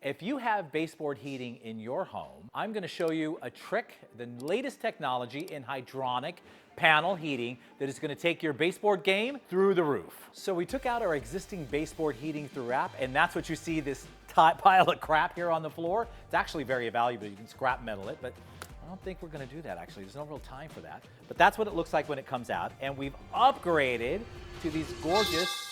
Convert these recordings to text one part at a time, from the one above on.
If you have baseboard heating in your home, I'm going to show you a trick, the latest technology in hydronic panel heating that is going to take your baseboard game through the roof. So we took out our existing baseboard heating through wrap, and that's what you see, this pile of crap here on the floor. It's actually very valuable. You can scrap metal it, but I don't think we're going to do that actually. There's no real time for that. But that's what it looks like when it comes out. And we've upgraded to these gorgeous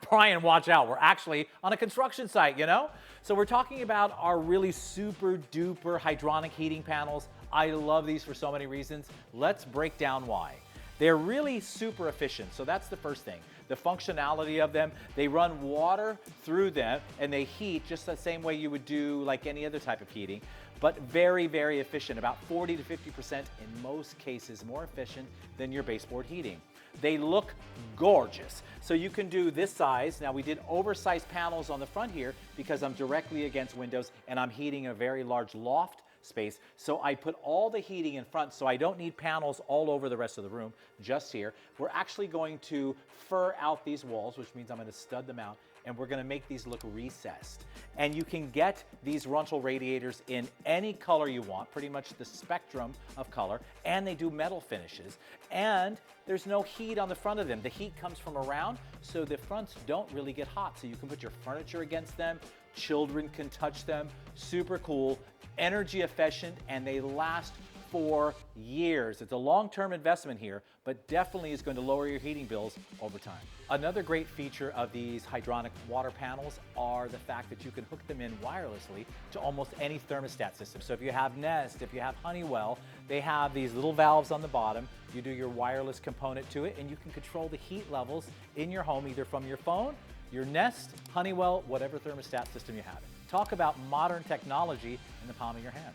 Brian, watch out. We're actually on a construction site, you know? So we're talking about our really super duper hydronic heating panels. I love these for so many reasons. Let's break down why. They're really super efficient. So that's the first thing. The functionality of them, they run water through them and they heat just the same way you would do like any other type of heating, but very, very efficient, about 40 to 50% in most cases more efficient than your baseboard heating. They look gorgeous. So you can do this size. Now we did oversized panels on the front here because I'm directly against windows and I'm heating a very large loft space. So I put all the heating in front so I don't need panels all over the rest of the room, just here. We're actually going to fur out these walls, which means I'm going to stud them out, and we're going to make these look recessed. And you can get these Runtal radiators in any color you want, pretty much the spectrum of color, and they do metal finishes. And there's no heat on the front of them. The heat comes from around, so the fronts don't really get hot. So you can put your furniture against them, children can touch them, super cool, energy efficient, and they last for years. It's a long-term investment here, but definitely is going to lower your heating bills over time. Another great feature of these hydronic water panels are the fact that you can hook them in wirelessly to almost any thermostat system. So if you have Nest, if you have Honeywell, they have these little valves on the bottom. You do your wireless component to it, and you can control the heat levels in your home either from your phone, your Nest, Honeywell, whatever thermostat system you have. Talk about modern technology in the palm of your hand.